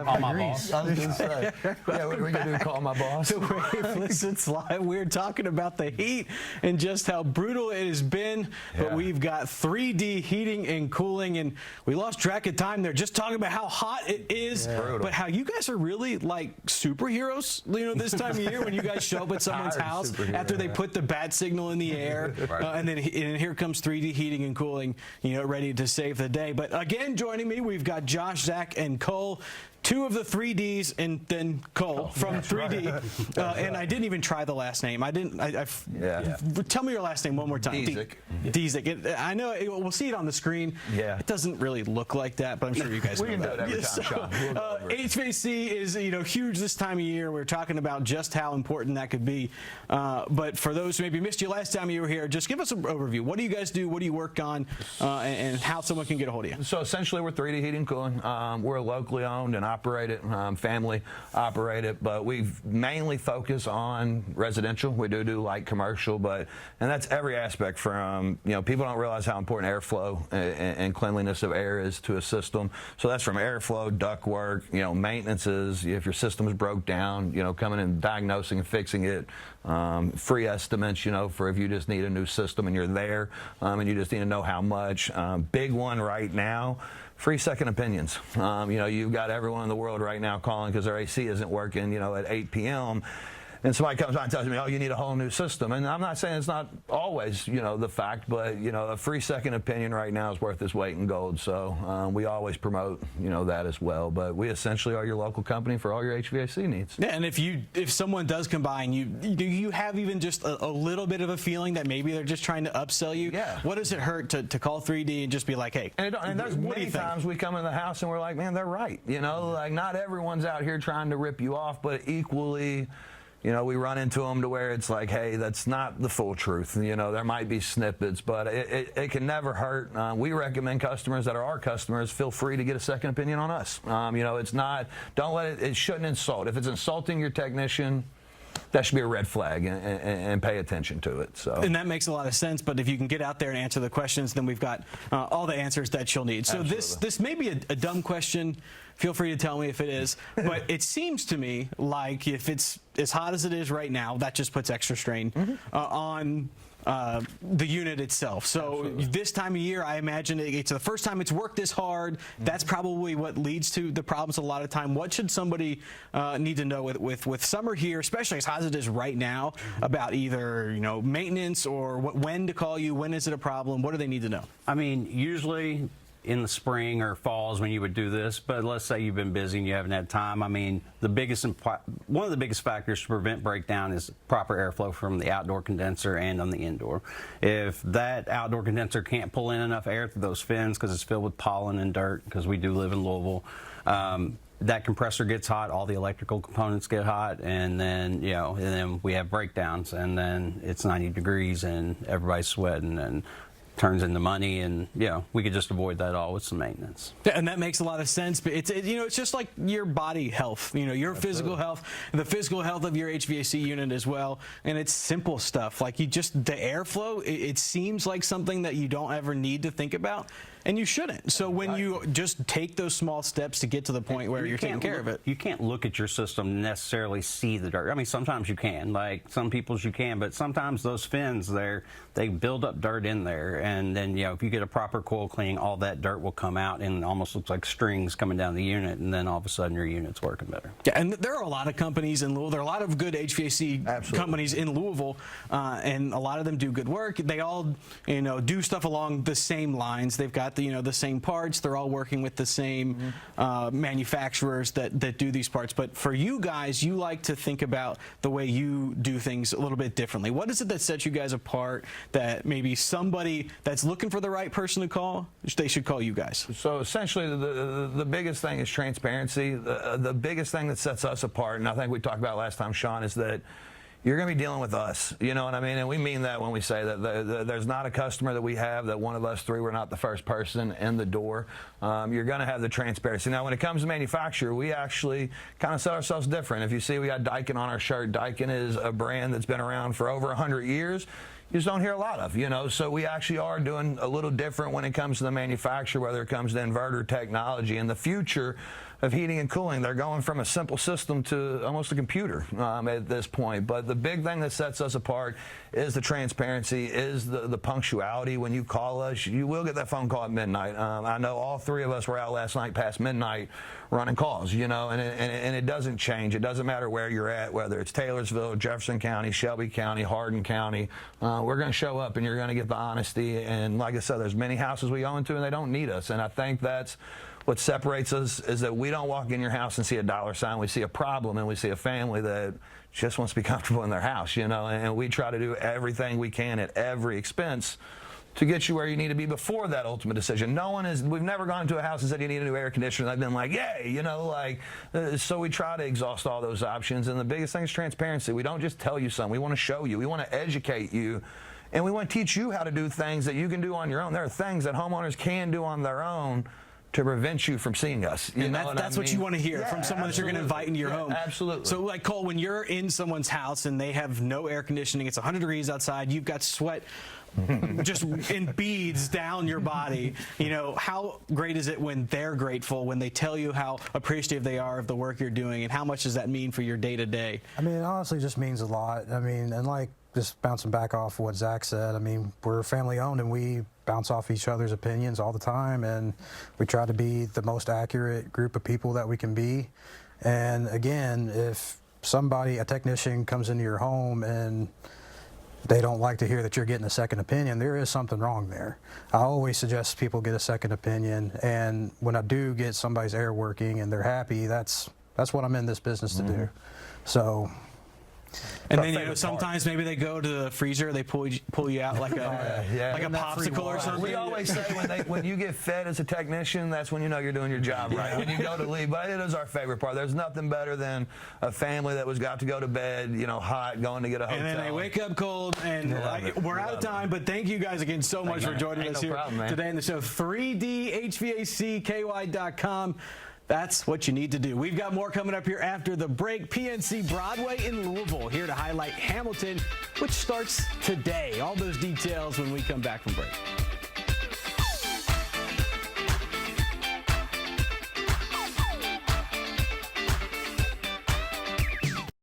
Call my boss. I was going to say, yeah, what are we going to do, call my boss? So it's live. We're talking about the heat and just how brutal it has been. Yeah. But we've got 3D heating and cooling, and we lost track of time there just talking about how hot it is. Yeah. But how you guys are really like superheroes, this time of year when you guys show up at someone's house after they put the bat signal in the air. Right. And then here comes 3D heating and cooling, ready to save the day. But again, joining me, we've got Josh, Zach, and Cole. Two of the 3Ds, and then Cole from 3D. Right. And I didn't even try the last name. I didn't. Tell me your last name one more time. Dezik. I know. We'll see it on the screen. Yeah. It doesn't really look like that, but I'm sure you guys know that. We can do it every time, Sean. HVAC is huge this time of year. We're talking about just how important that could be. But for those who maybe missed you last time you were here, just give us an overview. What do you guys do? What do you work on? And how someone can get a hold of you. So essentially, we're 3D heating and cooling. We're locally owned and operated, family operated, but we mainly focus on residential. We do light commercial, and that's every aspect from, people don't realize how important airflow and cleanliness of air is to a system. So that's from airflow, ductwork, maintenances, if your system is broke down, coming and diagnosing and fixing it, free estimates, for if you just need a new system and you're there, and you just need to know how much. Big one right now, free second opinions. You've got everyone in the world right now calling because their AC isn't working, at 8 p.m. And somebody comes on and tells me, oh, you need a whole new system. And I'm not saying it's not always, the fact, but, a free second opinion right now is worth its weight in gold. So we always promote, that as well. But we essentially are your local company for all your HVAC needs. Yeah, and if someone does come by and do you have even just a little bit of a feeling that maybe they're just trying to upsell you? Yeah. What does it hurt to call 3D and just be like, hey, and there's many times we come in the house and we're like, man, they're right. Like not everyone's out here trying to rip you off, but equally, we run into them to where it's like, hey, that's not the full truth. There might be snippets, but it can never hurt. We recommend customers that are our customers feel free to get a second opinion on us. It's not, don't let it shouldn't insult. If it's insulting your technician, that should be a red flag, and pay attention to it. So. And that makes a lot of sense, but if you can get out there and answer the questions, then we've got all the answers that you'll need. So Absolutely. This may be a dumb question. Feel free to tell me if it is. But it seems to me like if it's as hot as it is right now, that just puts extra strain on the unit itself. So Absolutely. This time of year, I imagine it's the first time it's worked this hard. That's probably what leads to the problems a lot of time. What should somebody need to know with summer here, especially as hot as it is right now, about either maintenance or when to call you, when is it a problem? What do they need to know? I mean, usually in the spring or falls when you would do this, but let's say you've been busy and you haven't had time. I mean, one of the biggest factors to prevent breakdown is proper airflow from the outdoor condenser and on the indoor. If that outdoor condenser can't pull in enough air through those fins because it's filled with pollen and dirt, because we do live in Louisville, that compressor gets hot, all the electrical components get hot, and then and then we have breakdowns, and then it's 90 degrees and everybody's sweating and turns into money, and we could just avoid that all with some maintenance. Yeah, and that makes a lot of sense. But it's just like your body health, your Absolutely. Physical health, the physical health of your HVAC unit as well. And it's simple stuff like the airflow. It seems like something that you don't ever need to think about. And you shouldn't. So when you just take those small steps to get to the point where you're taking care of it. You can't look at your system and necessarily see the dirt. I mean, sometimes you can. Like some people's you can. But sometimes those fins there, they build up dirt in there. And then, if you get a proper coil cleaning, all that dirt will come out and it almost looks like strings coming down the unit. And then all of a sudden your unit's working better. Yeah, and there are a lot of companies in Louisville. There are a lot of good HVAC Absolutely. Companies in Louisville. And a lot of them do good work. They all, do stuff along the same lines. They've got the same parts. They're all working with the same manufacturers that do these parts. But for you guys, you like to think about the way you do things a little bit differently. What is it that sets you guys apart that maybe somebody that's looking for the right person to call, they should call you guys? So essentially the biggest thing is transparency. The biggest thing that sets us apart, and I think we talked about last time, Sean, is that you're going to be dealing with us. You know what I mean? And we mean that when we say that there's not a customer that we have that one of us three, we're not the first person in the door. You're going to have the transparency. Now, when it comes to manufacturer, we actually kind of set ourselves different. If you see we got Daikin on our shirt, Daikin is a brand that's been around for over 100 years. You just don't hear a lot of, so we actually are doing a little different when it comes to the manufacturer, whether it comes to inverter technology. In the future, of heating and cooling. They're going from a simple system to almost a computer at this point. But the big thing that sets us apart is the transparency, is the punctuality. When you call us, you will get that phone call at midnight. I know all three of us were out last night past midnight running calls, you know, and it doesn't change. It doesn't matter where you're at, whether it's Taylorsville, Jefferson County, Shelby County, Hardin County. We're going to show up, and you're going to get the honesty. And like I said, there's many houses we own to, and they don't need us. And I think that's what separates us, is that we don't walk in your house and see a dollar sign. We see a problem, and we see a family that just wants to be comfortable in their house, you know, and we try to do everything we can at every expense to get you where you need to be before that ultimate decision. We've never gone to a house and said you need a new air conditioner. They've been like, yay, you know, like, so we try to exhaust all those options. And the biggest thing is transparency. We don't just tell you something. We want to show you. We want to educate you. And we want to teach you how to do things that you can do on your own. There are things that homeowners can do on their own to prevent you from seeing us. And that's what you want to hear from someone that you're going to invite into your home. Absolutely. So, like, Cole, when you're in someone's house and they have no air conditioning, it's 100 degrees outside, you've got sweat just in beads down your body. You know, how great is it when they're grateful, when they tell you how appreciative they are of the work you're doing, and how much does that mean for your day-to-day? I mean, it honestly just means a lot. I mean, and like, just bouncing back off what Zach said, I mean, we're family owned and we bounce off each other's opinions all the time, and we try to be the most accurate group of people that we can be. And again, if a technician comes into your home and they don't like to hear that you're getting a second opinion, there is something wrong there. I always suggest people get a second opinion, and when I do get somebody's air working and they're happy, that's what I'm in this business to do. So. And then, you know, sometimes maybe they go to the freezer, they pull you out like a like a popsicle or something. We always say when you get fed as a technician, that's when you know you're doing your job right. When you go to leave, but it is our favorite part. There's nothing better than a family that was got to go to bed, you know, hot, going to get a hotel. And then they wake up cold, and we're out of time. But thank you guys again so much for joining us here today in the show. 3dhvacky.com. That's what you need to do. We've got more coming up here after the break. PNC Broadway in Louisville here to highlight Hamilton, which starts today. All those details when we come back from break.